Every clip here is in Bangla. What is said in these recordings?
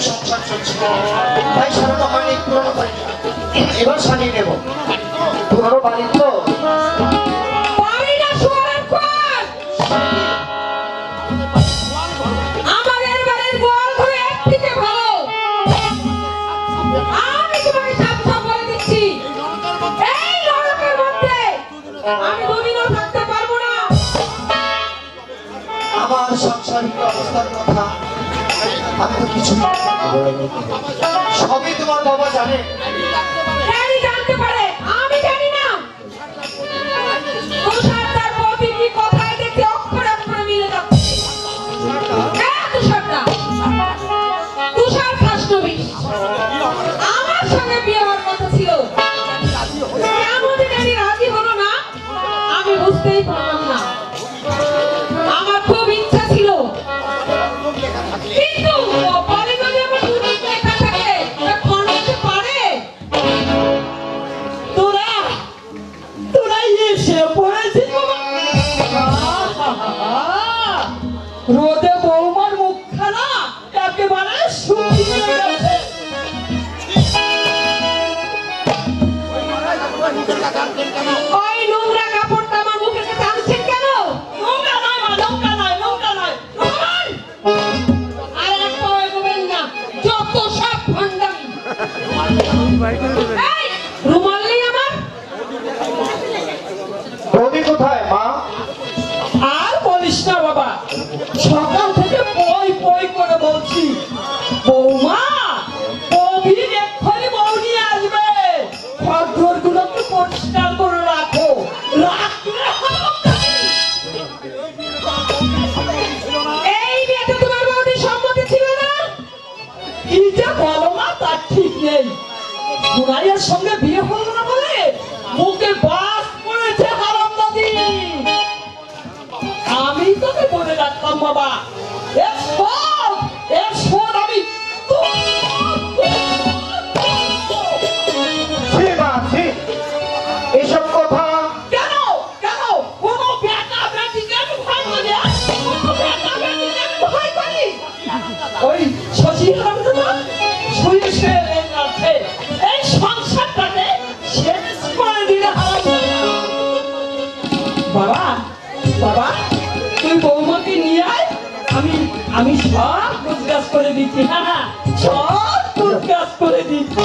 সংসার চলছে, তাই সারানো হয়নি, পুরনো হয়নি। এবার সারিয়ে নেব। পুরনো বাড়ি তো আমার সাংসারিক অবস্থার কথা আমি তো কিছু সবই তোমার বাবা জানে। জানতে পারে, আমি জানি না। তুষার তার প্রতিটি কথায় দেখতে অক্ষরে অক্ষরে মিলে যাচ্ছে। তুষার খাসনবী আমার সঙ্গে বিয়ে হওয়ার কথা ছিল, কেমন জানি রাজি হলো না, আমি বুঝতেই পারলাম না। আমার খুব ইচ্ছা ছিল, কিন্তু বলে যদি আমার দুটো লেখা থাকে তখন হতে পারে। তোরা এসে পড়েছিস রোদে বৌমার মুখখানা একেবারে শুকিয়ে গেছে। ওই নোংরা কাপড়টা আমার মুখে টানছেন কেন? নৌকা নয় মা, নৌকা নয়, নৌকা নয়, নৌকা নয়। আর এক পাও এগোবেন না, যত সব ভণ্ডামি। এই, রুমাল নেই আমার? বৌদি কোথায় মা? আর বলিস না বাবা, সকাল থেকে পই পই করে বলছি বৌমা কবির এক্ষুনি বউ নিয়ে আসবে, ঘর গুলোকে পরিষ্কার করে রাখো, রাখলে এই বিয়েতে তোমার বৌদির সম্মতি ছিল না? কি যে বলো না তার ঠিক নেই। গুনাইয়ের সঙ্গে বিয়ে হলো না বলে মুখে বাস পড়েছে হারামজাদি। আমি তোকে বলে রাখলাম বাবা, এর শোধ আমি এসব কথা কেন কেন কোনো বেটা বেটিকে আমি ভয় করি? কোনো বেটা বেটিকে আমি ভয় করি? ওই শশী হারামজাদা শুয়ে শুয়ে আছে, এই সংসারটাকে শেষ করে দিলে হারামজাদা। বাবা বাবা তুই বৌমাকে নিয়ে আয়, আমি সব গুজগাছ করে দিচ্ছি। হ্যাঁ সব গুজগাছ করে দিচ্ছি।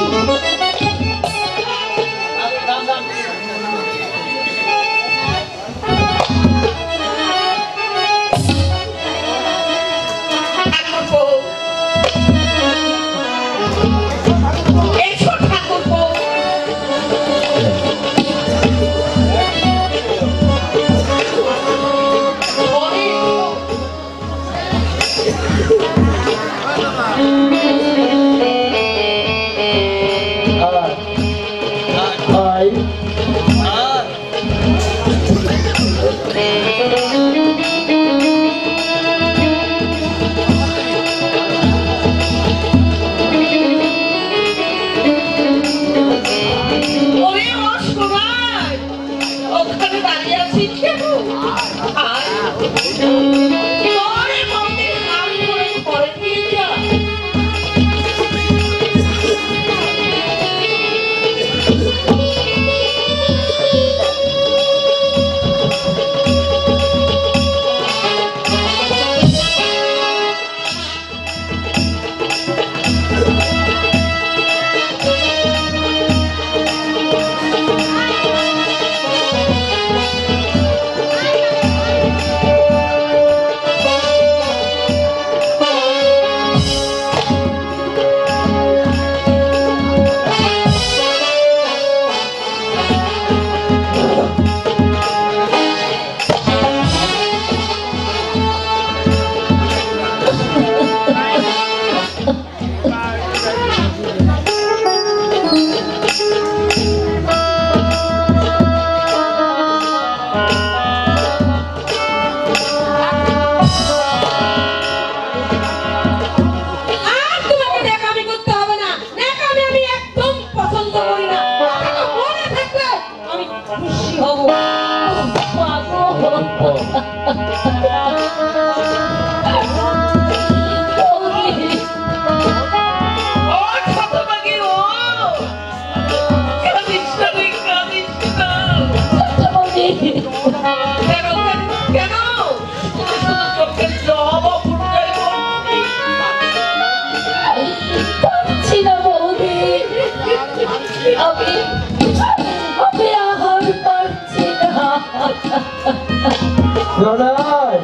প্রণয়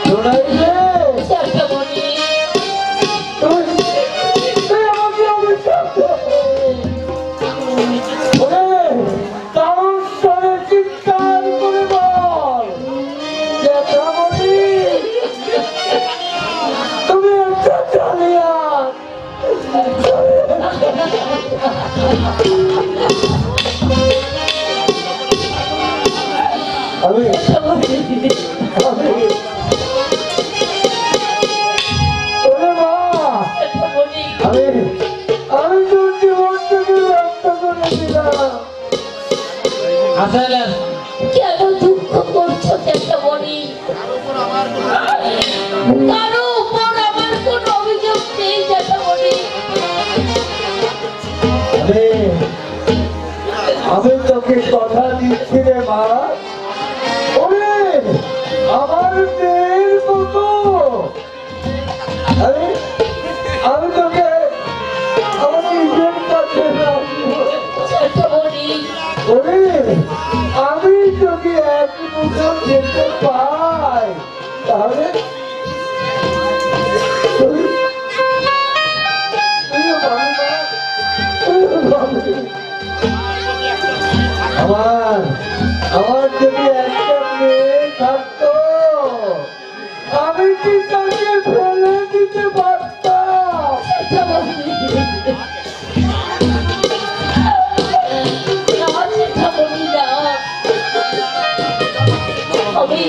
প্রণয় রে জ্যাঠামণি, তুই তুই আমাকে অভিশাপ দে। ওরে কারণ স্বরে চিৎকার করে বল জ্যাঠামণি তুমি একটা জালিয়াত। আমি ওরে মা জ্যাঠামণি, আমি আমি তোর জীবনটাকে ব্যস্ত করে দিলাম। কেন দুঃখ করছো জ্যাঠামণি? কারো উপর আমার কোনো অভিযোগ নেই জ্যাঠামণি। আমি তোকে কথা দিচ্ছি রে মা, ওরে আমার মেয়ের মতো আমি তোকে আমার নিজের কাছে রাখবো। জ্যাঠামণি, ওরে আমি তোকে এক মুঠো যেতে পাই তাহলে আমার আমার যদি একটা মেয়ে থাকতো আমি কি তাকে ফেলে দিতে পারতাম? জ্যাঠামণি, না জ্যাঠামণি না। আমি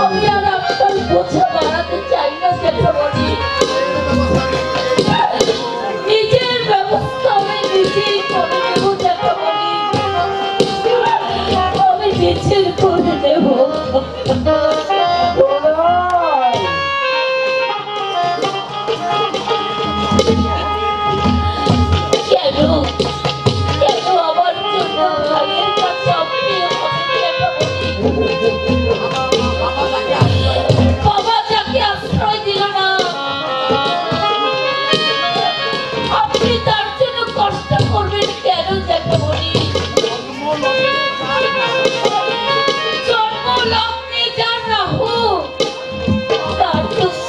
আমি আর আপনার বোঝা বাড়াতে চাই না জ্যাঠামণি। নিজের ব্যবস্থা আমি নিজেই করে নেব জ্যাঠামণি। আমি নিজের করে নেব। কেন কেন আমার জন্য ভাইয়ের কাছে অপ্রিয় হবে জ্যাঠামণি? বাবা যাকে আশ্রয় দিল না, আপনি তার জন্য কষ্ট করবেন কেন জ্যাঠামণি? জন্ম লগ্নে যার রাহু, তার দুঃখ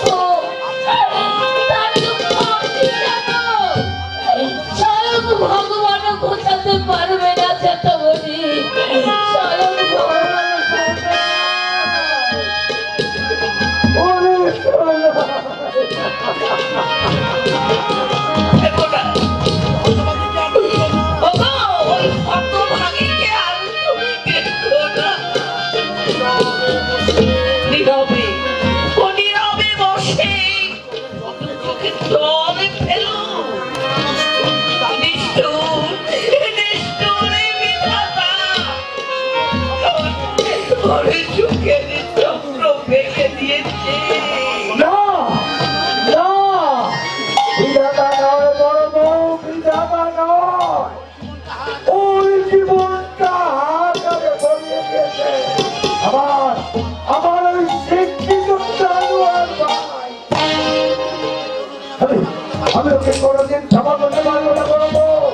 আপনি জানো। স্বয়ং ভগবানও বোঝাতে পারবে না জ্যাঠামণি, স্বয়ং ভগবানও পারবে না। ওরে সোনা না না বিধাতা নয় বড় বউ, বিধাতা নয়। ওই জীবনটা হাতে ধরিয়ে দিয়েছে আমার আমার ওই শিক্ষিত জানোয়ার ভাই। আমি ওকে কোনোদিন ক্ষমা করতে পারবো না বড় বউ,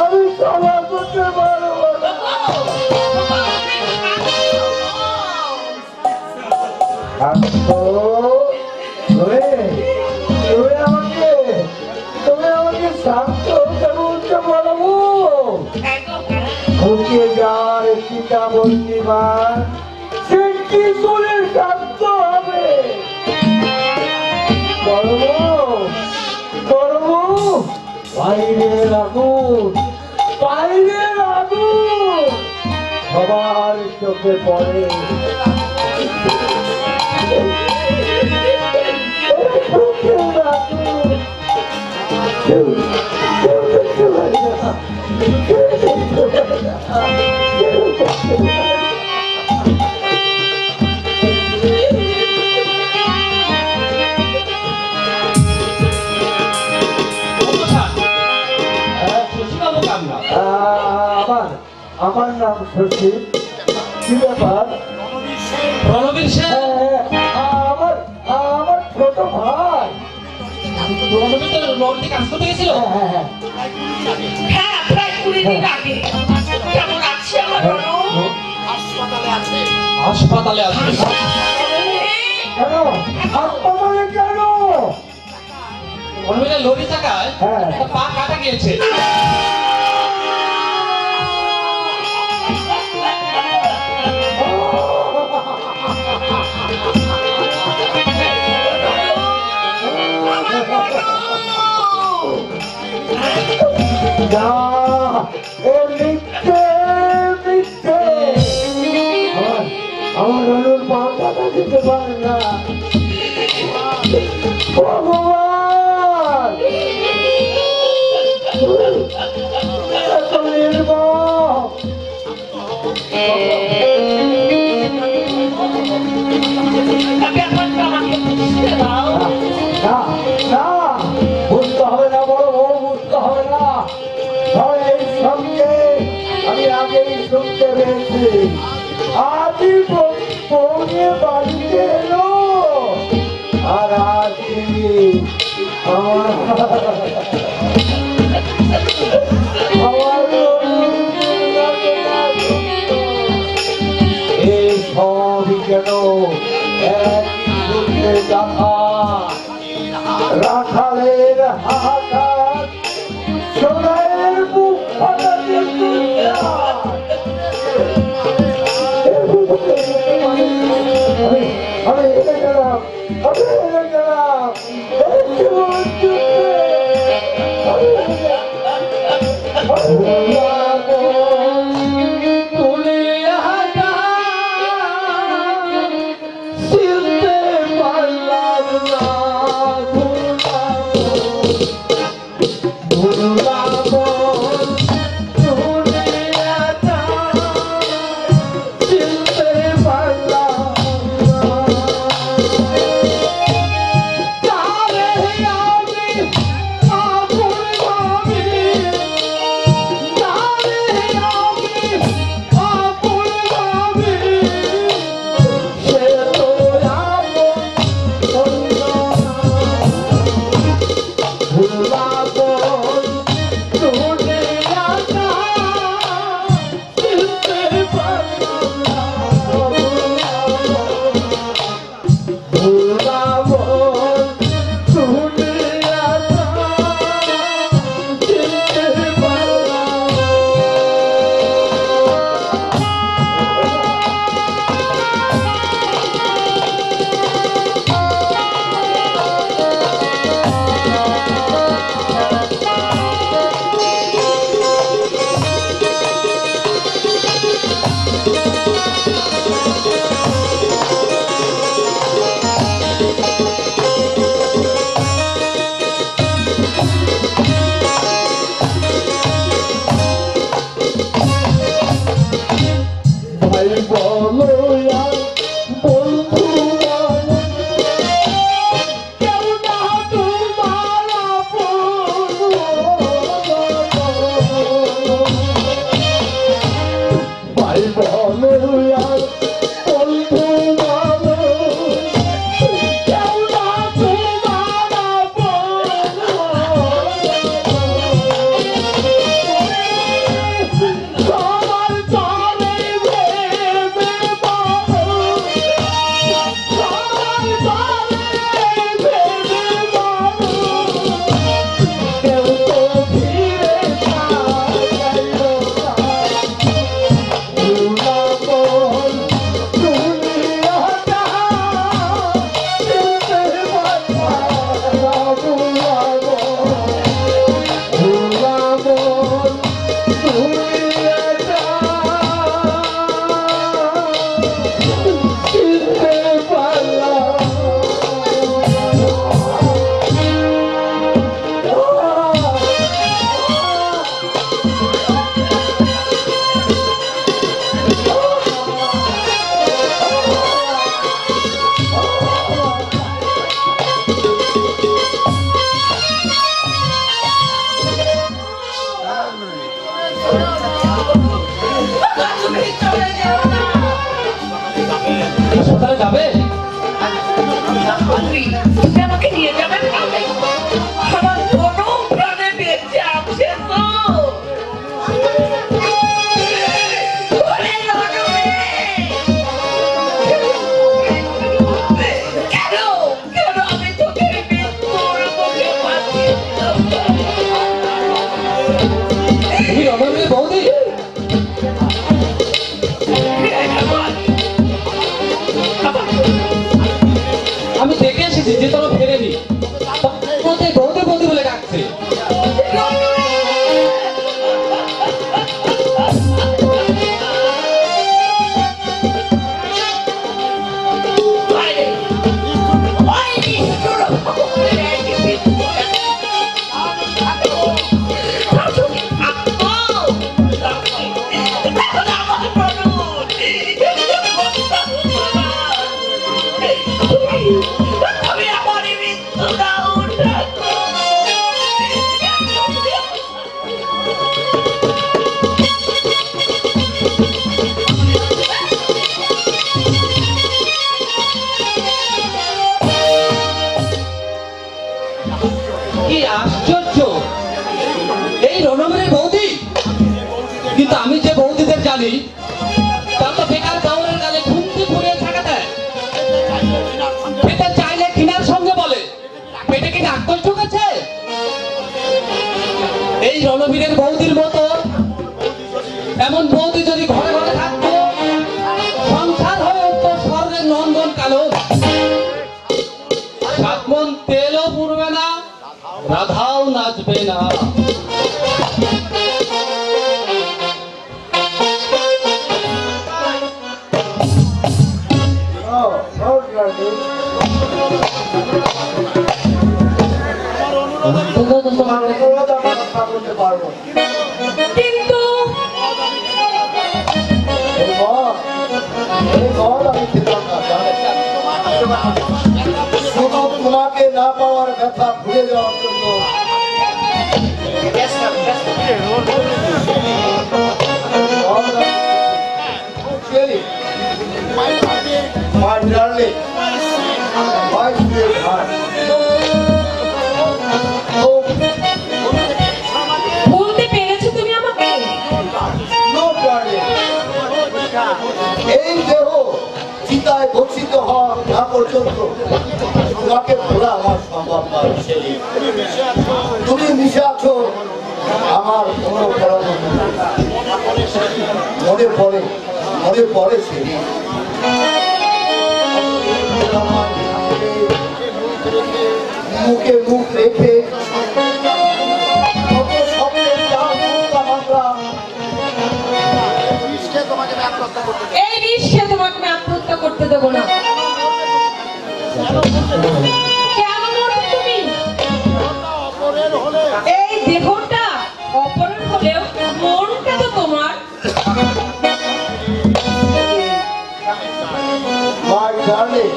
আমি ক্ষমা করতে পারবো না। তুমি আমাকে শান্ত হতে বলছো বড় বউ? ঢুকে যার সীতা বন্দিমান সে কি করে শান্ত হবে? বড় বউ, বড় বউ, বাইরের আগুন বাইরের আগুন সবার চোখে পড়ে। চোখের আগুন কেউ কেউ দেখতে পারে না, কেউ দেখতে পারে না, কেউ দেখতে পারে না। আমার নাম শশী। কি ব্যাপার? আমার আমার ছোট ভাই। হ্যাঁ, প্রায় 20 দিন আগে। কেমন আছে আমার রনু? হাসপাতালে আছে। কেন হাসপাতালে কেন? বলবে লরি চাকায় হ্যাঁ। একটা পা কাটা গিয়েছে। না, এ মিথ্যে, মিথ্যে। আমার রনুর পা কাটা দিতে পারে না। ভগবান, এত নির্মম। না, না, বুঝতে হবে না, বড় বউ, বুঝতে হবে না। তবে এই সঙ্গে আমি আগেই শুনতে পেয়েছি। আজই পৌঁছে বাড়িতে এলো, আর আজই আমার এই সবই কেন একই সূত্রে গাথা। রাখালের হাহাকার, সোনাইয়ের মুখ ফাটাতে দুনিয়া। আমি এনে গেলাম, আমি এনে গেলাম এই জীবন যুদ্ধে। না কি আশ্চর্য, এই রণবীরের বৌদি। কিন্তু আমি যে বৌদিদের জানি তা তো বেকার কাউরের গালে ঘুমতে ঘুরিয়ে থাকা দেয়। এটা চাইলে কিনার সঙ্গে বলে, পেটে কি ডাক্তার ঢুকেছে? এই রণবীরের বৌদির মতো এমন বৌদি যদি ঘরে ঘরে থাকতো, সংসার হয়ে উঠতো স্বর্গের নন্দন কানন। সাতমন তেলও পুড়বে না, রাধাও নাচবে না। তোমার অনুরোধ আমি রক্ষা করতে পারবো। কিন্তু এই মদ আমি খেতাম না, জানেন? শুধু তোমাকে না পাওয়ার ব্যথা ভুলে যাওয়ার জন্য My darling, my sweetheart. বলতে পেরেছো তুমি আমাকে? No, darling. এই দেহ চিতায় ভক্ষিত হওয়া না পর্যন্ত তোমাকে ভোলা আমার সম্ভব নয়। তুমি মিশে আছো আমার কোনো মনে পড়ে সেদিন মুখে মুখ রেখে কত স্বপ্নের জাল বুনতাম আমরা। এই বিশ্বে তোমাকে আমি আত্মহত্যা করতে দেবো না। কেন মরবে তুমি? এই দেহটা অপরের হলেও মনটা তো তোমার। My darling,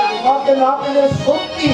তোমাকে না পেলে সত্যি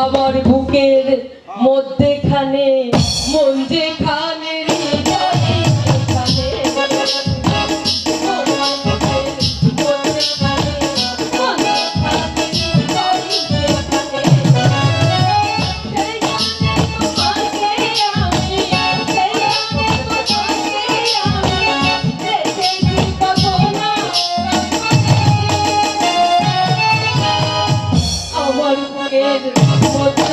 আমার বুকের মধ্যেখানে মন যেখানে আমার বুকের মধ্যে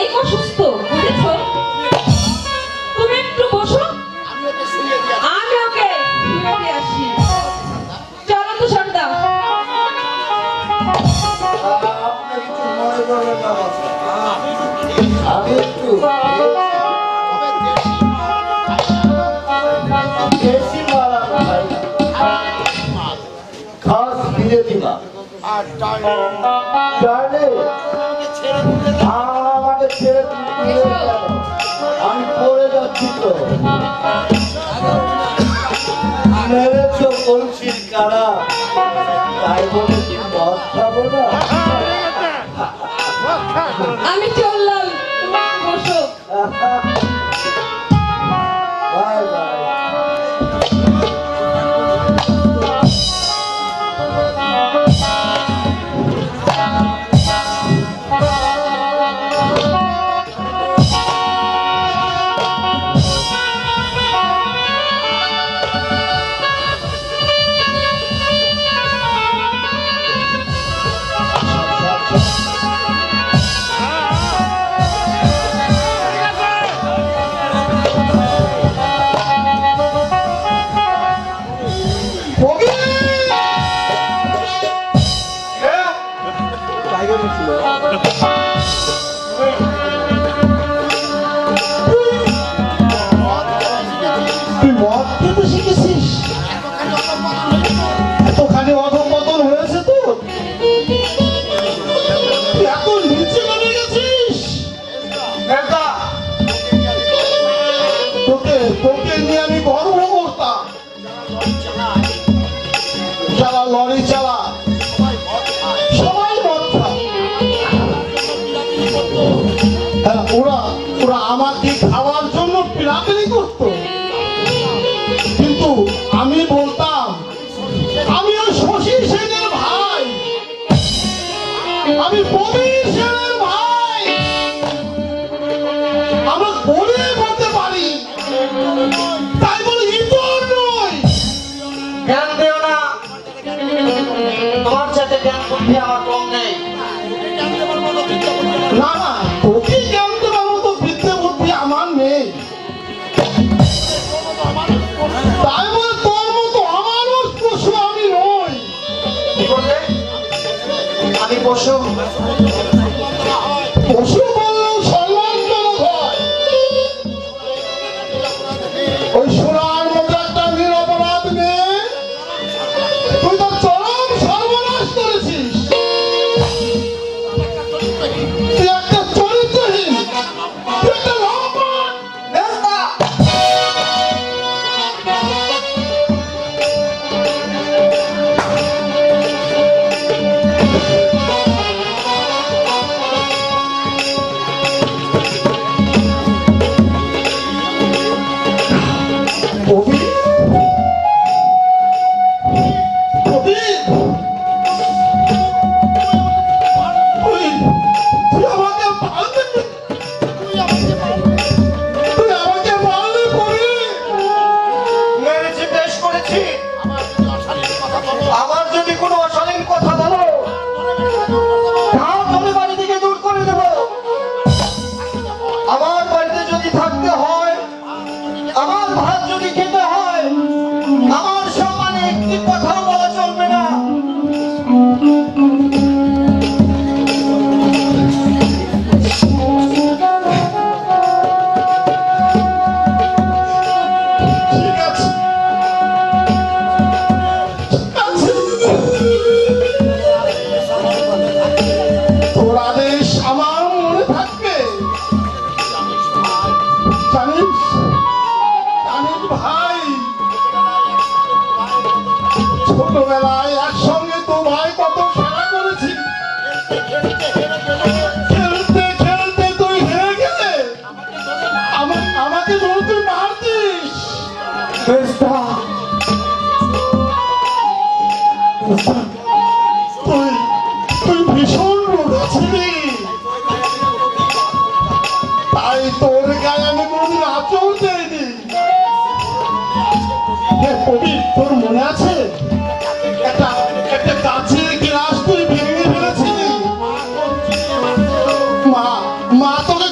অনেক অসুস্থ, বুঝেছো? তুমি একটু বসো, আমি ওকে শুয়ে দিয়ে আসি। চলো তো সর্দা। আপনি কিছু মনে করবেন না বাবা। আমি একটু দেশি মাল আমি খাই না। খাস বিদেশি মাল। জানে আমাকে ছেড়ে দিয়ে গেল। আমি পড়ে যাচ্ছি তো মেরেছো কলসির কারা, তাই বলে কি মদ খাবো না? আমি চললাম, তুমি একটু বসো। Bye bye. তুই মদ খেতে শিখেছিস? এতখানি অধঃপতন হয়েছে তো, তুই এত নিচে নেমে গেছিস। নেতা, তোকে নিয়ে আমি গর্ব করতাম। যারা লরি চালা সবাই মদ খায়। হ্যাঁ, ওরা আমাকে খাওয়ার জন্য পিরাপিরি করতো, কিন্তু আমি বলতাম আমি ওই শশী সেনের ভাই, আমি প্রবীর সেনের ভাই, আমরা বলে বলতে পারি, তাই বলে ইতর নই। জ্ঞান দেও না, তোমার সাথে জ্ঞান বুদ্ধি আমার কম নেই। না না, তোকে জানতে পারবো তো বিদ্যে বুদ্ধি আমার নেই, তাই বলে তোর মতো আমারও পশু আমি নই। কি বললে? আমি পশু? পশু বললেও সম্মানজনক হয়। ওই সোনার মতো একটা নিরপরাধ মেয়ে তুই তো চরম সর্বনাশ করেছিস। তুই একটা চরিত্রহীন, তুই একটা লম্পট। নেতা! কবির, কবির, তুই আমাকে মারলি, তুই আমাকে মারলি কবির। মেরেছি, বেশ করেছি। আমার যদি কোনো অশালীন কথা বলো, তাও আমি বাড়ি থেকে দূর করে দেব। আমার বাড়িতে যদি থাকতে হয়, আমার ভাত যদি খেতে হয়, আমার সম্মানে একটি কথাও বলা চলবে না। ঠিক আছে, তোর আদেশ আমার মনে থাকবে। জানিস জানিস ভাই, ছোটবেলায় একসঙ্গে তো ভাই কত খেলা করেছি। খেলতে খেলতে তুই হেরে গেলে আমাকে ধরে তুই মারতিস। বেস্তা তুই তুই ভীষণ রোগা ছিলি, তাই তোর গায়ে আমি কোনদিন আচর দেয়নি। কবি, তোর মনে আছে একটা একটা কাছের গ্লাস তুই ভেঙে ফেলেছিলি? মা তোকে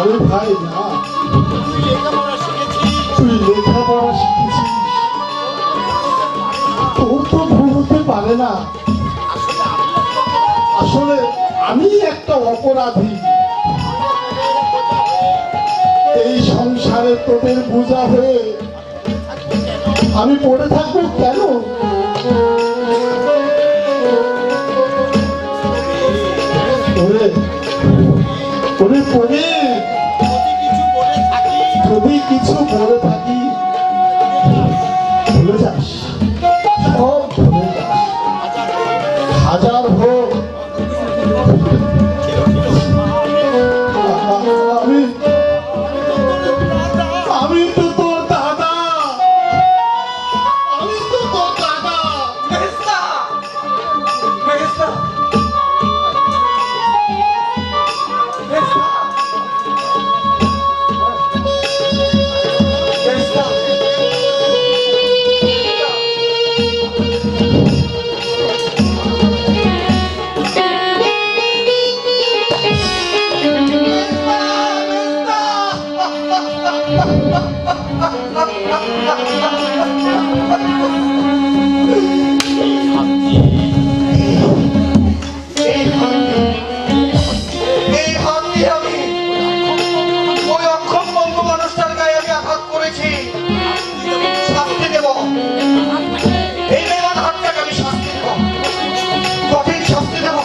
আরে ভাই না, তুই লেখাপড়া শিখেছিস, তোর তো ভুল হতে পারে না। আসলে আমি একটা অপরাধী, এই সংসারে তোদের বোঝা হয়ে আমি পড়ে থাকবো কেন? ওরে পড়ে যদি কিছু বলে থাকি ভুলে যাস, সব ভুলে যাস, হাজার হোক। আমি তো তোর দাদা, আমি তো তোর দাদা। মেহস্তা মেহস্তা মেহস্তা মেহস্তা এই হাত দিয়ে আমি ওই অক্ষম বন্ধু মানুষটার গায়ে আমি আঘাত করেছি, শাস্তি দেব। এই বেমান হাতটাকে আমি শাস্তি দেব, কঠিন শাস্তি দেব।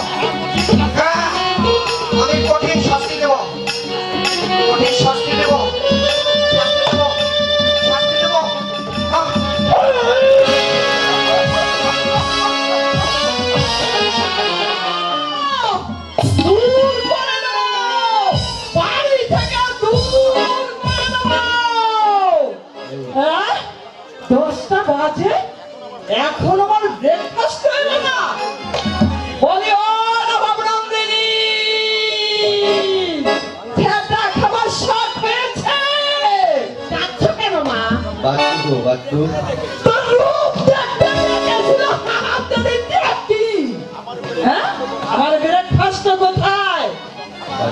হ্যাঁ, আমি কঠিন শাস্তি দেব, কঠিন শাস্তি দেব, শাস্তি দেব, শাস্তি দেব। দূর করে দাও, বাড়ি থেকে দূর করে দাও। হ্যাঁ, 10টা বাজে, এখন আমার ব্রেকফাস্ট হইলো না। বলি ও নবাব নন্দিনী, খেটা খাবার শখ হয়েছে? যাচ্ছ কেন মা? বাচ্চু তোর রূপ দেখতে লেগেছিল হারামজাদি দেখি। হ্যাঁ, আমার ব্রেকফাস্ট কোথায়?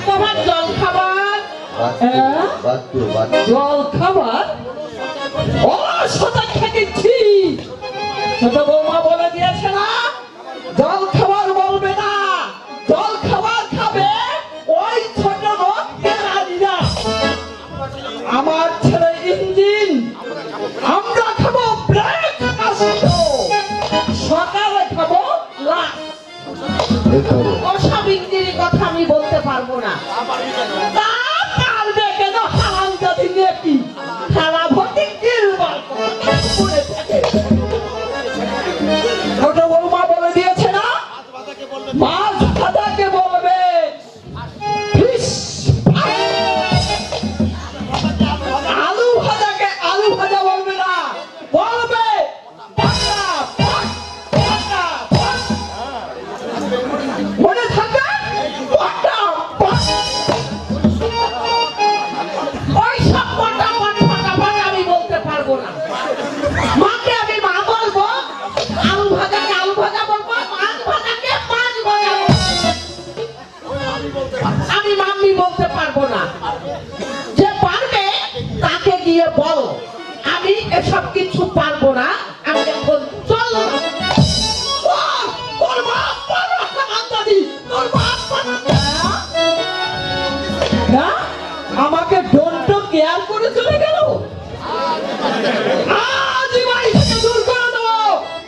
তোমার জল খাবার হ্যাঁ? জল খাবার ও সাথে খেতেছি। ছোট বৌমা বলে দিয়েছে না, জল খাবার বলবে না, জল খাবার খাবে ওই ছোট রানীরা। আমার ছেলে ইঞ্জিন, আমরা খাবো ব্রেকফাস্ট, সকালে খাবো লাঞ্চ। ওসব ইংরেজি কথা আমি বলতে পারবো না। তা পারবে কেন? হারামজাদি নেকি খারাপ হতে গিলবার করে থাকে। ছোট বৌমা বলে দিয়েছে না, মাছ ভাজাকে বলবে ফিশ ফ্রাই। আলু ভাজাকে আলু ভাজা বলবে না, বলবে পাকা পাক, পাকা পাক। মনে থাকে পাকা পাক। ওইসব ফটাফট আমি বলতে পারবো না। মাকে আমি মা বলবো, আলু ভাজাকে আলু ভাজা বলবো, মাছ ভাজাকে মাছ ভাজা বলবো। আমি মাম্মি বলতে পারবো না। যে পারবে তাকে গিয়ে বলো, আমি এসব কিছু পারবো না। আমি এখন চলো। তোর বাপ পারো হারামজাদি, তোর বাপ পারো। না, আমাকে ডন্ট কেয়ার করে চলে গেল। আজ বাড়ি থেকে দূর করে দেবো,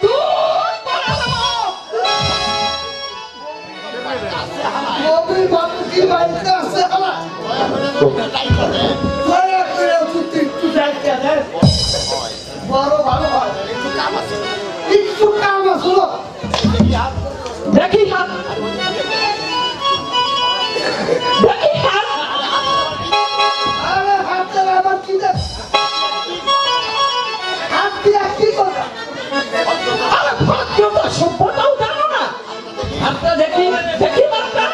দূর করে দেবো। বাবুজি বাড়িতে আসছে আমার একটু যাইতে দেন। বড় ভালো হয়, একটু কাম আসলো। দেখি হাত, দেখি হাত। আরে হাত ধরে আমার কি দেখ, হাত দিয়ে কি কথা? আরে ভদ্রতা সভ্যতাও জানো না। হাতটা দেখি, দেখি হাতটা।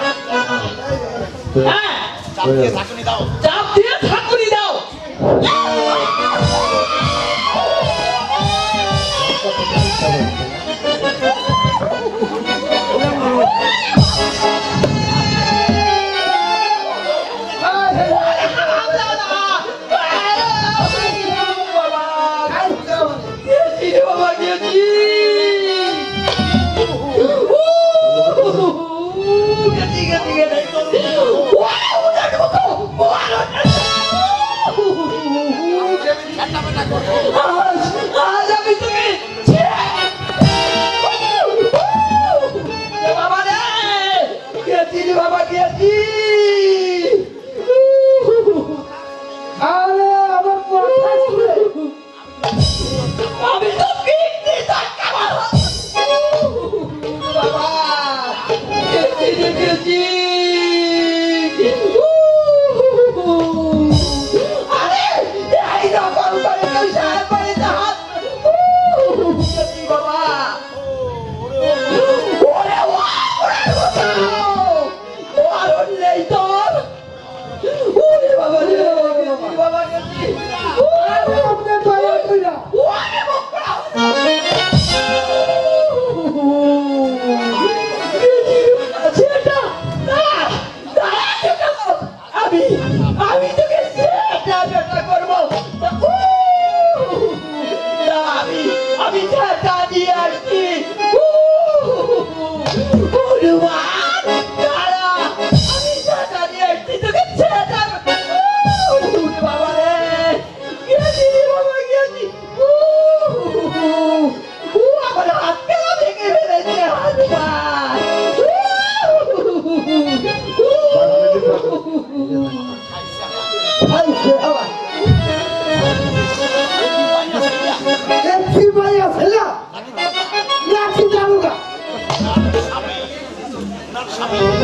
হ্যাঁ, চাপ দিয়ে ঠাকুরি দাও।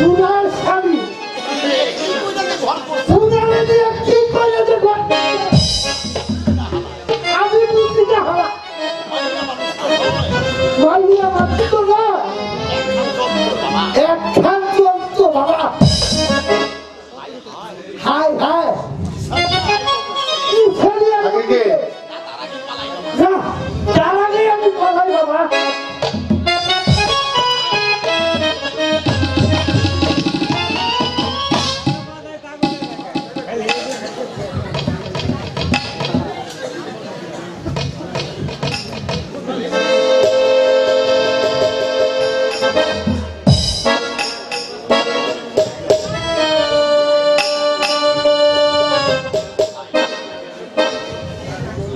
উনার স্বামী উনারে দিয়ে কি করে যে ঘর আমি বুঝতে না হলা মাইয়া মাত্র তো না একখান যন্ত্র বাবা হায় হায় কি ছেলে আমি না তার আগে আমি পালাই বাবা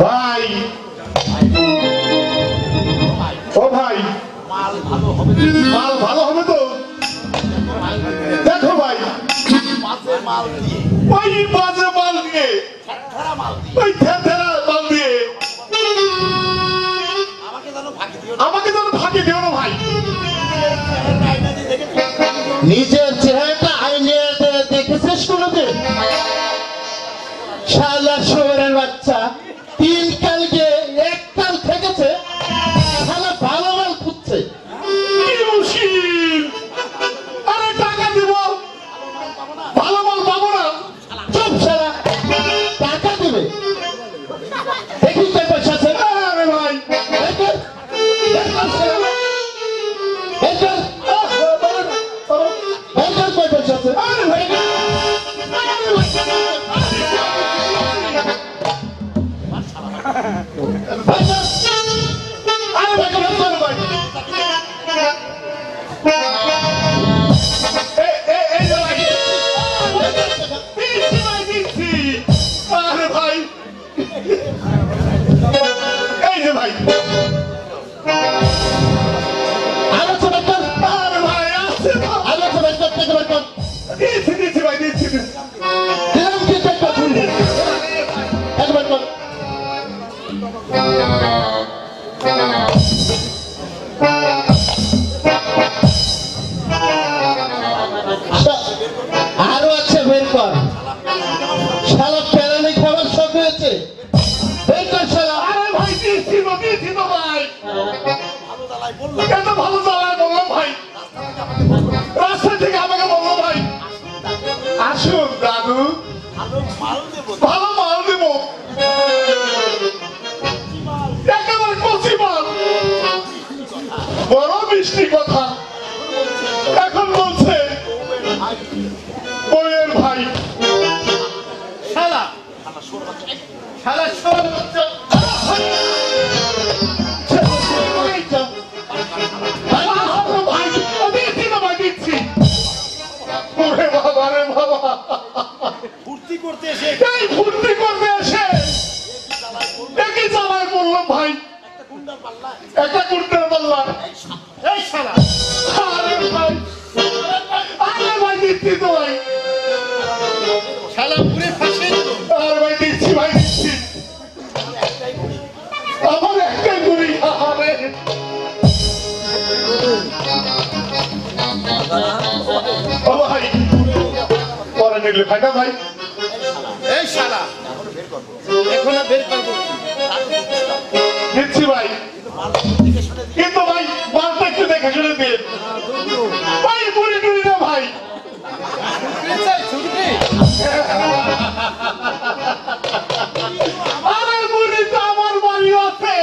ভাই ও ভাই মাল ভালো হবে তো দেখো ভাই ওই বাজে মাল দিয়ে ওই থেরা মাল দিয়ে আমাকে যেন ফাঁকি দিও না ভাই নিজের চেহারাটা আইনে দেখেছিস কোনোদিন? শালা শহরের বাচ্চা 3 কাল গিয়ে 1 কাল থেকেছে, শালা ভালো মাল খুঁজছে। কি মুশকিল! আরে টাকা দিব ভালো মাল পাবো না। চুপ শালা, টাকা দিবে দেখি কয় পয়সা আছে। আরে ভাই বের কর, বের কর শালা, বের কর, বের কর কয় পয়সা আছে। আরে ভাই আরে ভাই কেমন করো ভাই এই যে ভাই দিচ্ছি ভাই দিচ্ছি আরে ভাই এই যে ভাই আরো ছোট কর, আরে ভাই আছে তো আরো ছোট কর, থেকে বের কর। দিচ্ছি ভাই দিচ্ছি দিলাম কি একটা খুললি, একবার কর। আরো আছে, বের কর। শালা প্যারানি খাবার শখ হয়েছে, বের কর শালা। আরে ভাই দিচ্ছি তো ভাই এত ভালো চালায় বললাম ভাই রাস্তা থেকে আমাকে বললো ভাই আসুন দাদু ভালো মাল দেব একেবারে কচি মাল বড় মিষ্টি কথা এখন বলছে বইয়ের ভাই শালা শালা শোন ফুর্তি করতে এসে একই চালায় বললাম ভাই একটা কুন্ডার পাল্লা এই শালা আরে ভাই দিচ্ছি তো ভাই শালা পুরে ফাঁসে আরে ভাই দিচ্ছি আমার একটাই গুড়ি আরে ও ভাই পরে নিলে ফাইটা ভাই এই শালা এখন আর বের করবো দিচ্ছি ভাই কিন্তু ভাই মালটা একটু দেখে শুনে দিয়ে ভাই বুড়ি টুড়ি না ভাই আরে বুড়ি তো আমার বাড়ি আছে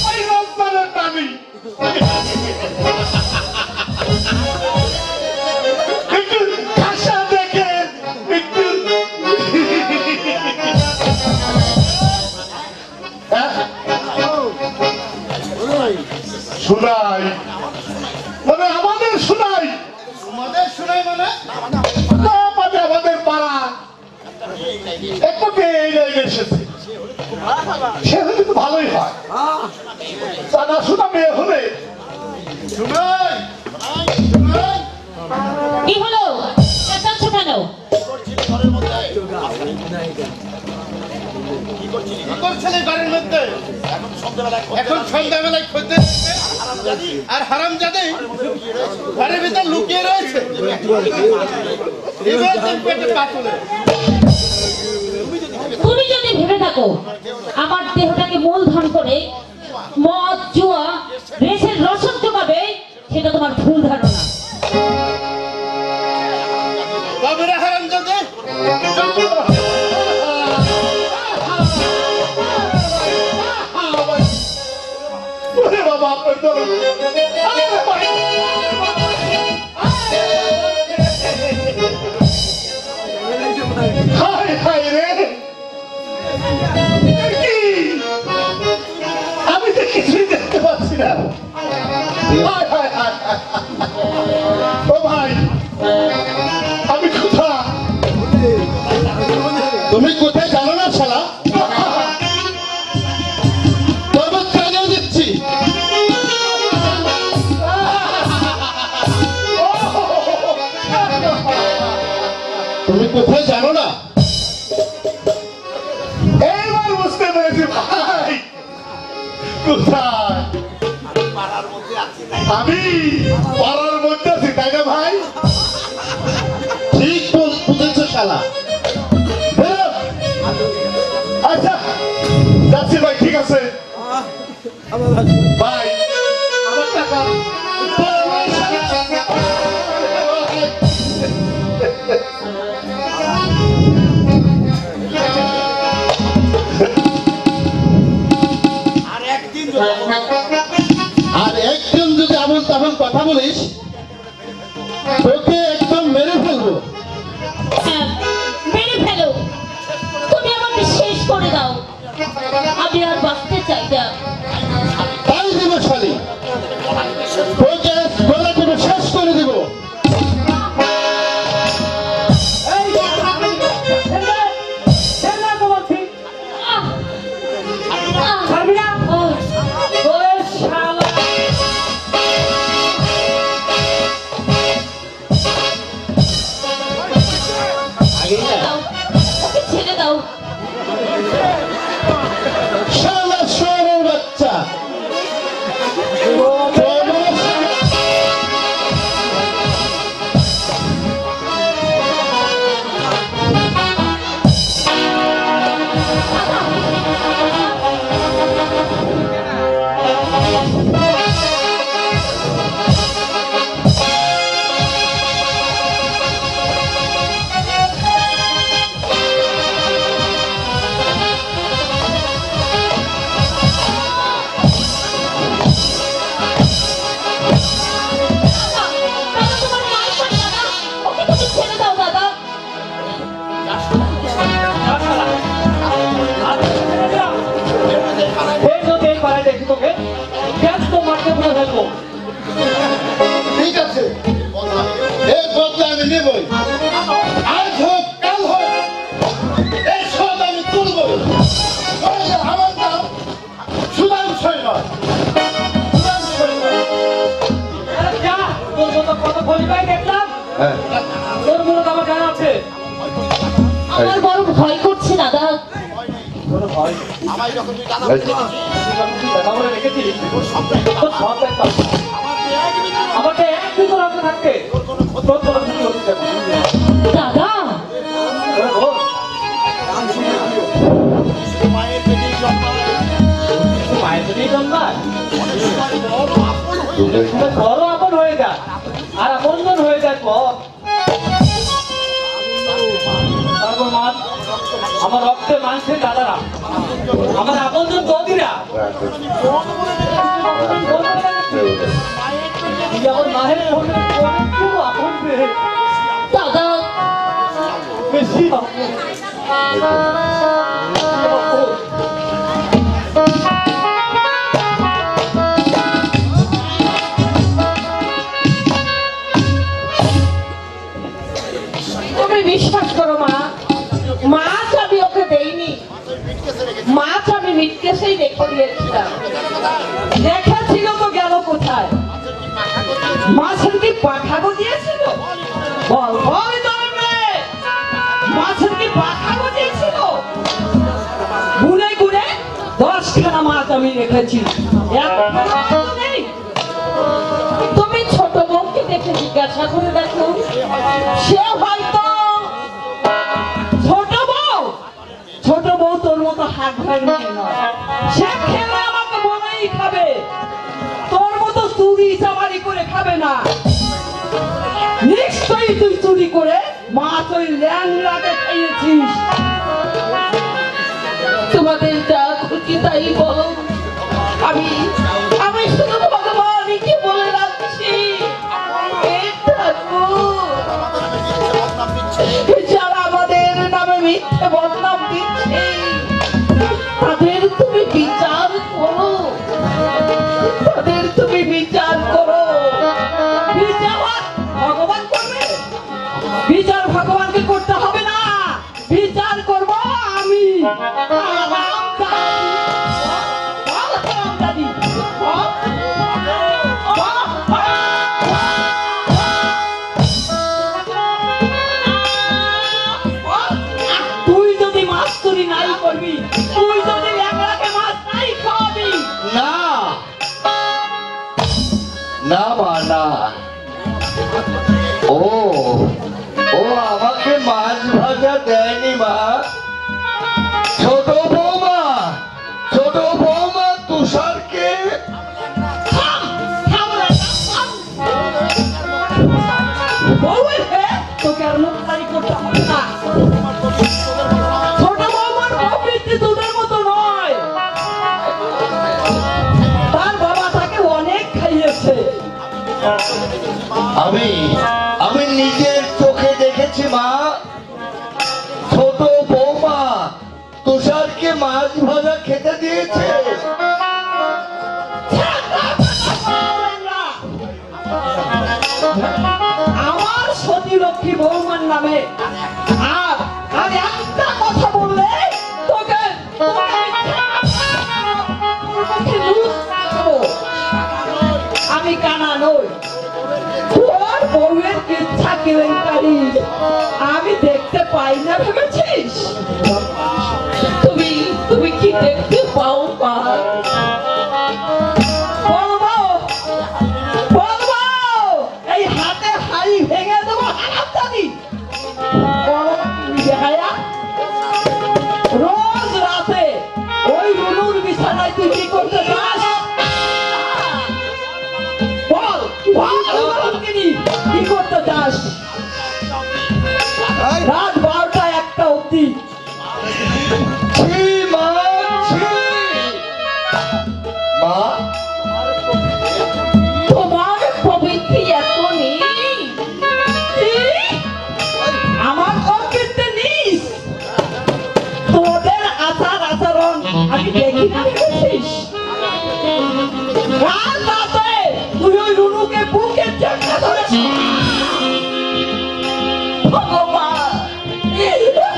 ওই রমজানের টানি একটু খাসা দেখে একটু শোনাই মানে আমাদের শোনাই মানে না মানে আমাদের পাড়া একটা মেয়ে এই লাইনে এসেছে সে হলে তো ভালোই হয় জানা শোনা মেয়ে হলে কি হলো চেঁচাচ্ছ কেন? কি করছেন এই বাড়ির মধ্যে? এখন সন্ধ্যাবেলায় খোঁজতে আর হারামজাদে ঘরের ভিতর লুকিয়ে রয়েছে। এবার তোর পেটে পা তুলে। তুমি যদি ভেবে থাকো আমার দেহটাকে মূলধন করে মদ জুয়া রেসের রসদ জোগাবে, সেটা তোমার ভুল ধারণা। বাবুরা হারামজাদে ওরে বাবা আপনার দরদ। আরে ভাই হায় হায় রে কি? আমি তো কিছুই দেখতে পাচ্ছি না। হায় হায় হায় হায়। ও ভাই আমি কোথায়? তুমি কোথায় জানো না শালা? তবে কানেও দিচ্ছি। তুমি কোথায় জানো না? এইবার বুঝতে পেরেছি ভাই কোথায়। আমি পাড়ার মধ্যে আছি তাই না ভাই? ঠিক বুঝেছো শালা। বেরো। আচ্ছা যাচ্ছি ভাই, ঠিক আছে ভাই। আমার টাকা আর একদিন যদি এমন তেমন কথা বলিস তোকে একদম মেরে ফেলবো। হ্যাঁ, মেরে ফেলো, তুমি আমাকে শেষ করে দাও, আমি আর বাঁচতে চাই না। তাই দেব শালি, তোকে গলা টিপে শেষ করে দিব। আহ! আহ! দাও, ওকে ছেড়ে দাও। শালা শোরের বাচ্চা। দাদা, তোমার মায়ের সাথে দাদা, ওকে তুমি ছেড়ে দাও দাদা। ঠিক আছে, এর বদলা আমি নেবই। আজ হোক কাল হোক এই সব আমি তুলবো। নইলে আমার নাম সুদান সৈন্য। সুদান সৈন্য। আমার বড় ভয় করছে দাদা। আমাকে একদিন তো রাখতে থাকতে তোর তোর কি হচ্ছে দাদা, মায়ের যদি জন্মায় বড় আপন হয়ে যায় আর আপনজন হয়ে যায় পর তারপর মান আমার রক্তে মানছে দাদারা, আমার আপনজন বৌদিরা যেমন মায়ের আপন দাদা, বেশি আপন। তুমি বিশ্বাস করো মা, মাছ আমি ওকে দেইনি, মাছ আমি মিটকেসেই রেখে দিয়েছিলাম। রেখেছিল তো গেল কোথায়? মাছের কি পাখা গজিয়েছিল? বল বল দরবে, মাছের কি পাখা গজিয়েছিল? গুনে গুনে 10খানা মাছ আমি রেখেছি, একটা মাছও নেই। খাবে না। নিশ্চয়ই তুই চুরি করে মাছ ওই ল্যাংড়াকে খাইয়েছিস। তোমাদের যা খুশি তাই বলো, আমি আমি শুধু ভগবানকে বলে রাখছি, হে ঠাকুর, যারা আমাদের নামে মিথ্যে বদনাম দিচ্ছে তাদের তুমি বিচার করো, তাদের তুমি বিচার করো। বিচার ভগবান করবে? বিচার ভগবানকে করতে হবে না, বিচার করব আমি। তুই যদি মাছ চুরি নাই করবি, তুই যদি ল্যাংড়াকে মাছ নাই খাওয়াবি, না না মা না, ও ও আমাকে মাছ ভাজা দেয়নি মা। ছোট বৌমা তুষারকে তোকে আর মুখতারি করতে হবে না। ছোট বৌমার প্রবৃত্তি তোদের মতো নয়, তার বাবা তাকে অনেক খাইয়েছে। আমি নিজের চোখে দেখেছি মা, ছোট বৌমা তুষারকে মাছ ভাজা খেতে দিয়েছে। আমার সতী লক্ষ্মী বৌমার নামে আর আর একটা কথা বললে তোকে আমি কানা নই। তোর বউয়ের ইচ্ছা কেলেঙ্কারি আমি দেখতে পাই না ভেবেছিস? তুমি তুমি কি দেখতে পাও মা? এই হাতে হাড়ি ভেঙে দেবো হারামজাদি। রোজ রাতে ওই রুনুর বিছানায় তুই কি করতে চাস? বল বল কি করতে চাস? রাত 12টা 1টা অবধি ছি মা, ছি। মা তোমার প্রবৃত্তি এত নেই? আমার প্রবৃত্তি নিস? তোদের আচার আচরণ আমি দেখি না ভেবেছিস? রাত রাতে তুই ওই রুনুকে বুকে চেপে ধরেছিস। ভগবান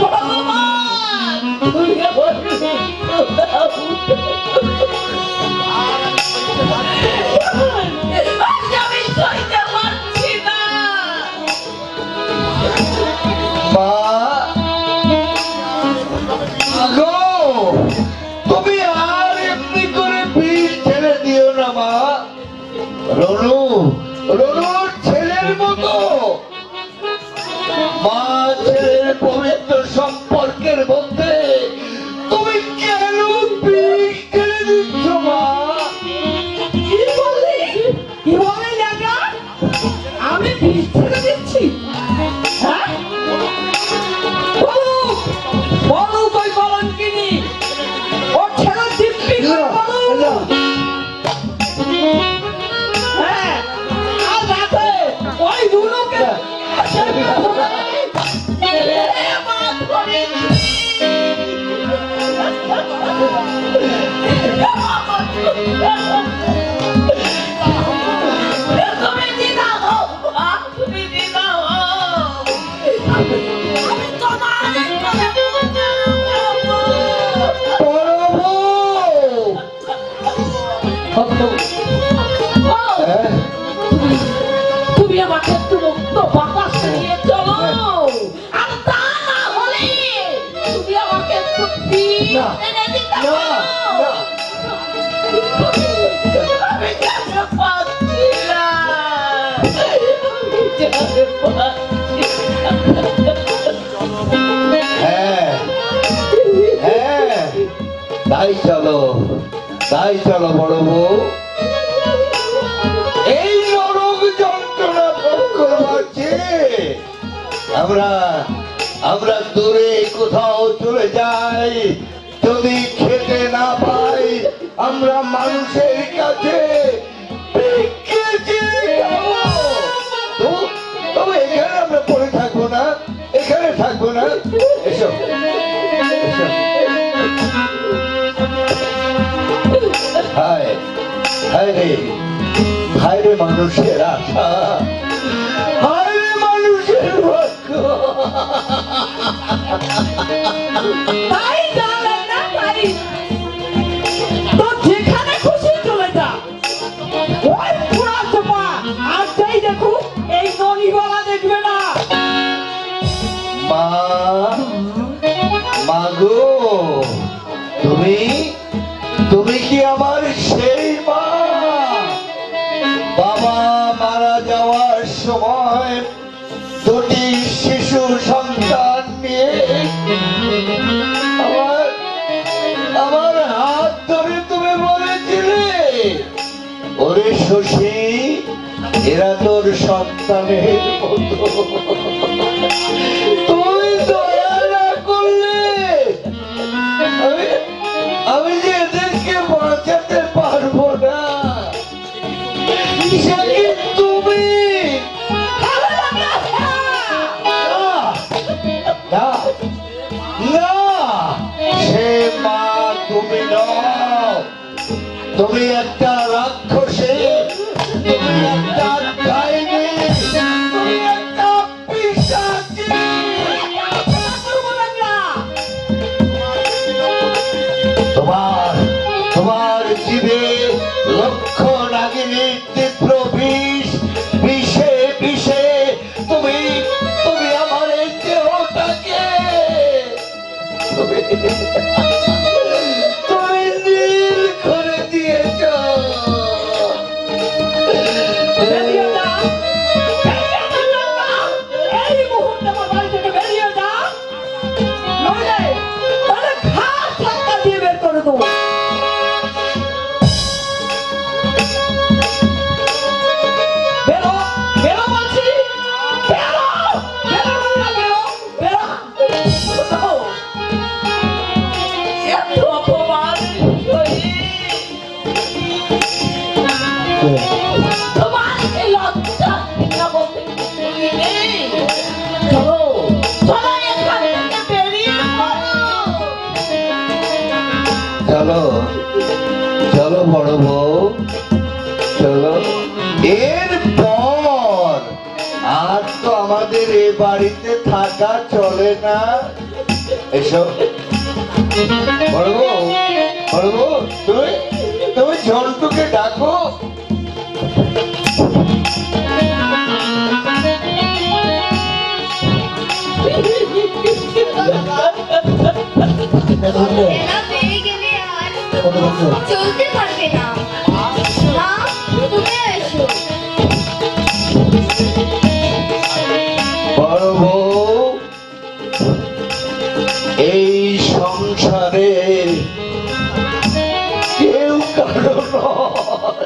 ভগবান, তুমি আমার মৃত্যু দাও। আজ আমি সইতে পারছি না। মা গো, তুমি আর এমনি করে ভিড় ছেড়ে দিও না মা। রনুর ছেলের মতো মা ছেলের পবিত্র সম্পর্কের মধ্যে তুমি কেন ভিড় ছেড়ে দিচ্ছ মা? কি বললি? কি বললি লেখা? আমি বিষ ছেড়ে দিচ্ছি? হ্যাঁ? বলুক, বলুক ওই কলঙ্কিনী, ওর ছেলে দিব্যি করে বলুক। হ্যাঁ, আর রাতে ওই রুনুকে তুমি দিদা হও, তুমি দিদা হও। আমি তোমার তুমি আমাকে একটু মুক্ত বাতাস নিয়ে চলো, আর তা না হলে তুমি আমাকে একটু এনে দিতে পারো। আমি যেতে পারছি না, আমি যেতে পারছি না। হ্যাঁ হ্যাঁ, তাই চলো বড় বউ। এই নরক আমরা আমরা দূরে কোথাও চলে যাই, যদি খেতে না পাই আমরা মানুষের কাছে ভিক্ষে চেয়ে খাবো। তবু এখানে আমরা পড়ে থাকবো না, এখানে থাকবো না। এসো এসো। হায় হায় রে, হায় রে মানুষের আশা, হায় রে মানুষের ভাগ্য। তাই যাবেন না, তাই তো যেখানে খুশি চলে যা। ওই পুরা চোপা আর যাই দেখো এই ননিওয়ালা দেখবে না। মা, মা গো, তুমি তুমি কি আমার সেই মা? বাবা মারা যাওয়ার সময় দুটি শিশু সন্তান নিয়ে আমার আমার হাত ধরে তুমি বলেছিলে, ওরে শশী, এরা তোর সন্তানের মতো। তুই দয়া না করলে আমি যে এদেরকে বাঁচাতে পারবো না। তুমি না, সে মা তুমি নও, তুমি একটা রাক্ষসী, তুমি একটা ডাইনি, তুমি একটা পিশাচী। তোমার জীবে লক্ষ নাগিনীর তীব্র বিষ, বিষে বিষে তুমি তুমি আমার এই দেহটাকে তুমি নীল করে দিয়েছ। বেরিয়ে যা, এই মুহূর্তে আমার বাড়ি থেকে বেরিয়ে যা, নইলে তাহলে ঘাট ধাক্কা দিয়ে বের করে দেবো। বেরো, বেরো বলছি, বেরো, বেরো না, বেরো, বেরো। এত অপমান সহি। তোমার এই লজ্জা ঘৃণা বলতে কিছুই নেই। চলো, চলো এখান থেকে বেরিয়ে পড়ো। চলো চলো বড় বউ, চলো। এরপর আর তো আমাদের এ বাড়িতে থাকা চলে না। এসো বড় বউ, বড় বউ, তুমি তুমি ঝন্টুকে ডাকো। এরা বেড়ে গেলে আর চলতে পারবে না। মা, তুমি এসো। বড় বউ, এই সংসারে কেউ কারো নয়।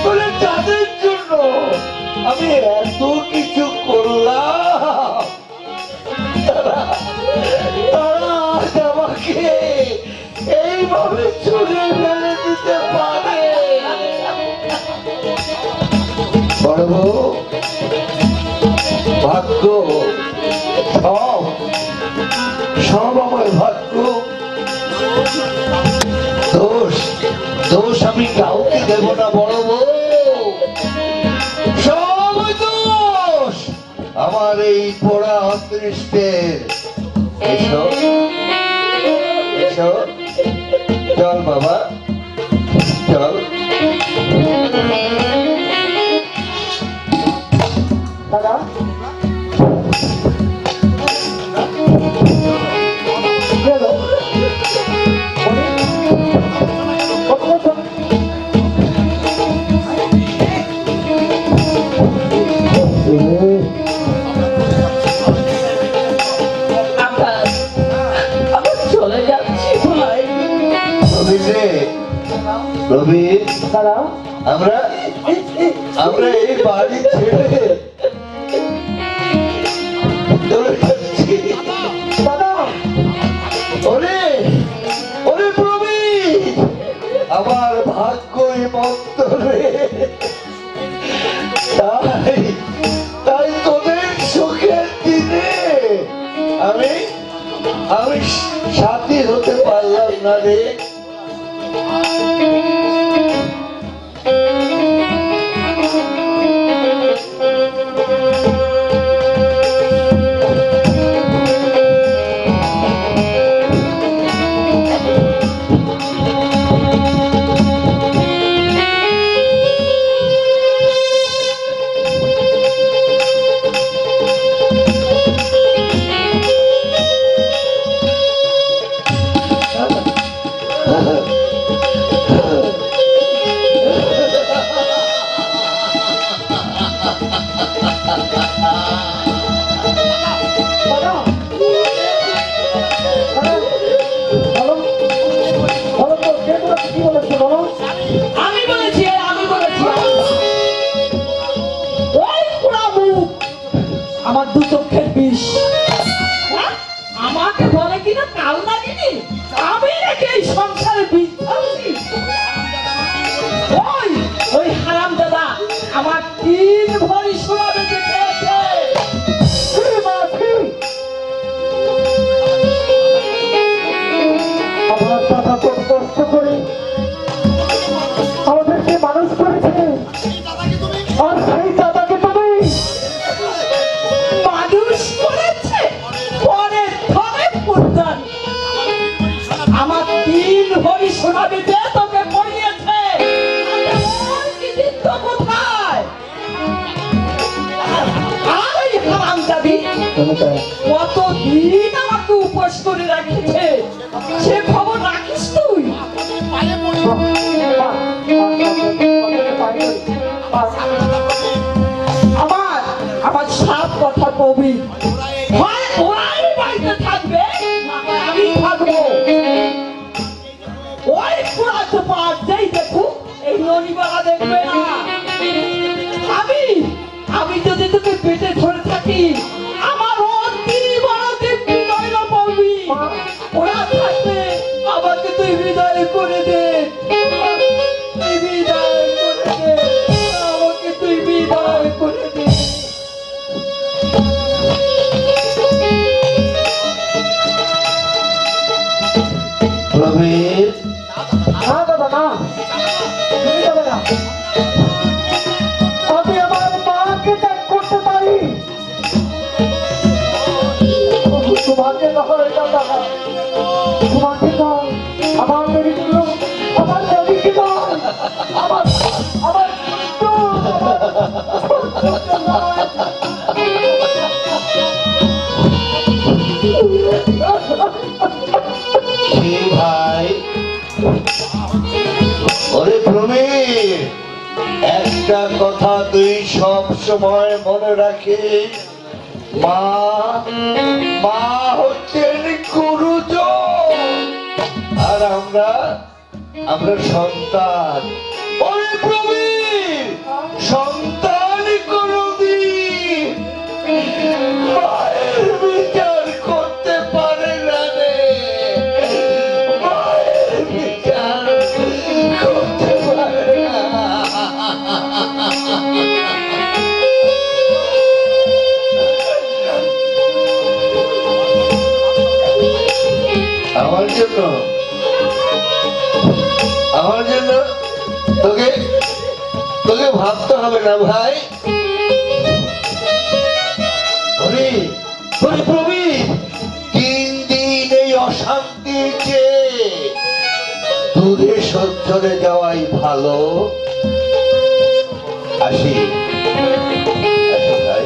বলে তাদের জন্য আমি এত কিছু করলাম, তারা আজ আমাকে এইভাবে ছুড়ে ফেলে দিতে পারে। বড় বউ, ভাগ্য সব সব আমার ভাগ্য। দোষ দোষ আমি কাউকে দেব না বড় বউ, সব দোষ আমার এই পোড়া অদৃষ্টের। এসো এসো, চল বাবা চল। দাদা চলে যাচ্ছি ভাই। রবি, দাদা আমরা আমরা এই বাড়ি ছেড়ে আমার দু চোখের বিষ। হ্যাঁ? আমাকে বলে কিনা কাল লাগিনি, আমি নাকি এই সংসারে বিষ ঢালছি? ওই হারাম দাদা আমার 3 ভরি সোনা বেঁচে খেয়েছে। আমার দাদা খুব কষ্ট করে আমাদেরকে মানুষ করেছে, আর সেই দাদাকে তুমি মানুষ করেছে পরে ধরে পুত্রান। আমার 3 ভরি সোনা বেঁচে তোকে পড়িয়েছে, ওর কৃতিত্ব কোথায়? আর ওই হারামজাদি কতদিন আমাকে উপোস করে রাখিছে, সে খবর রাখিস তুই? আমার সব কথা কবি, হয় ওরাই বাড়িতে থাকবে, না হয় আমি থাকবো। ওই পুরাতো পাঠ যেই দেখুক এই ননিবালা দেখবে না। আমি যদি তোকে পেটে ধরে থাকি, আমার অতি বড় দিব্যি নইল পাবি। ওরা থাকবে, আমাকে তুই বিদায় করে দে, তুই বিদায় করে দে, আমাকে তুই বিদায় করে দে। প্রবীর, না দাদা না, তুমি যাবে না। আমি আমার মাকে ত্যাগ করতে পারি, তোমাকে নয় দাদা, তোমাকে নয়, আমার মেয়েকে নয়, আমার দেবীকে নয়, আমার কি ভাই? ওরে প্রবীর, একটা কথা তুই সব সময় মনে রাখিস, মা হচ্ছেন গুরুজন, আর আমরা সন্তান। ওরে প্রবীর, সন্তান কোনদিন মায়ের বিচার করতে পারে না রে, মায়ের বিচার করতে পারে না। আমার জন্য তোকে ভাবতে হবে না ভাই। প্রবীর, 3 দিন এই অশান্তির চেয়ে দূরে সরে যাওয়াই ভালো। আসি ভাই।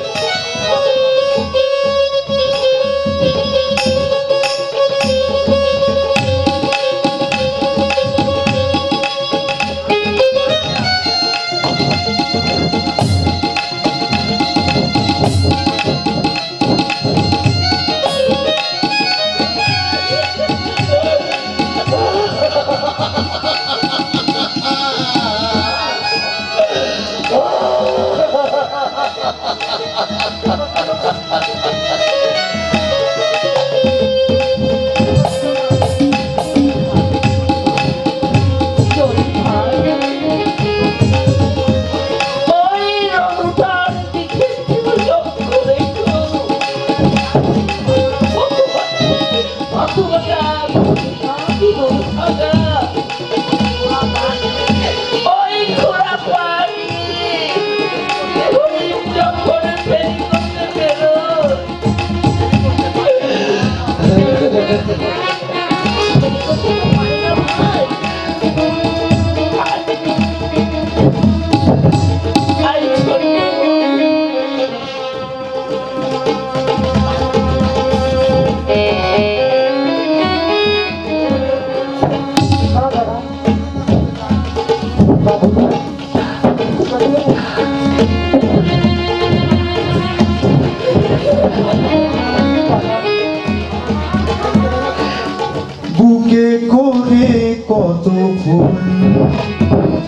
বুকে করে কত ফুল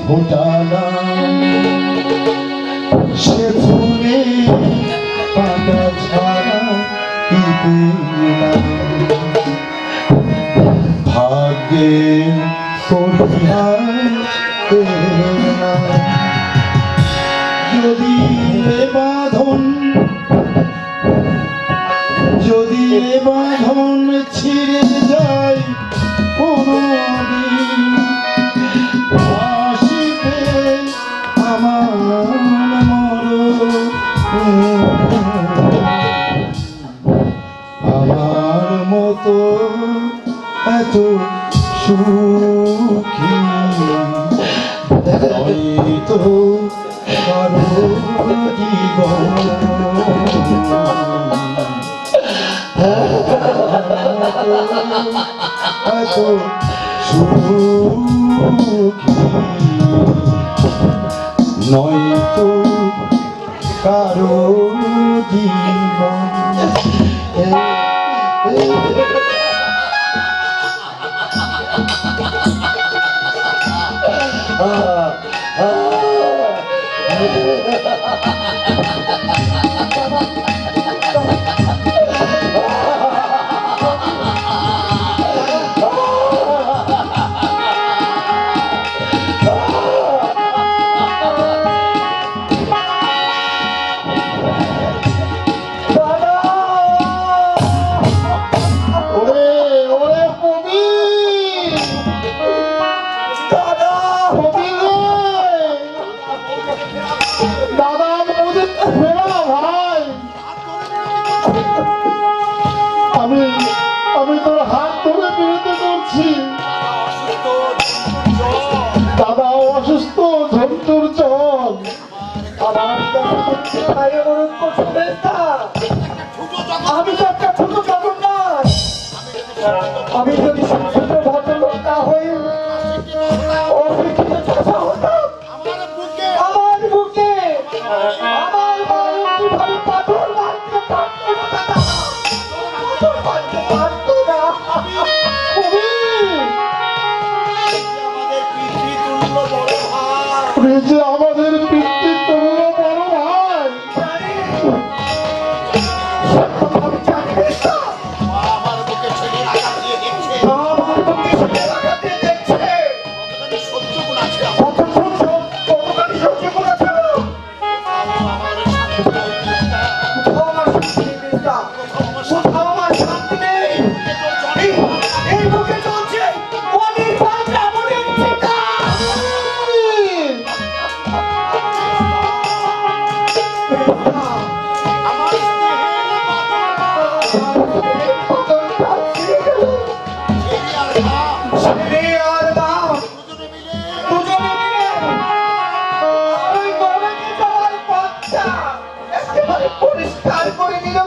ফোটালাম, সে ফুলে পাতা ভাগ্যে পরিহার যদি এ বাঁধন ছিঁড়ে যায় কোনদিন আসিবে আমার আমার মতো এত সুখী হয়তো কারো জীবন এত সুখী নয়তো কারো জীবন আমি তোর হাত ধরে বিরতি করছি দাদা অসুস্থ ঝন্টুর জল আমি তো একটা ছোট চাকর না আমি যদি ছোট ভদ্রলোক না হই অশিক্ষিত চাষা হতাম আমার বুকে আমার মায়ের কিভাবে পাথর মারতে পারতো না দাদা আমাদের পিতৃতুল্য বড় ভাই আমার বুকে ছেলে আঘাত দিয়ে দেখছে আমার শান্তি নেই এই বুকে চলছে অনেক পরিষ্কার করে দিল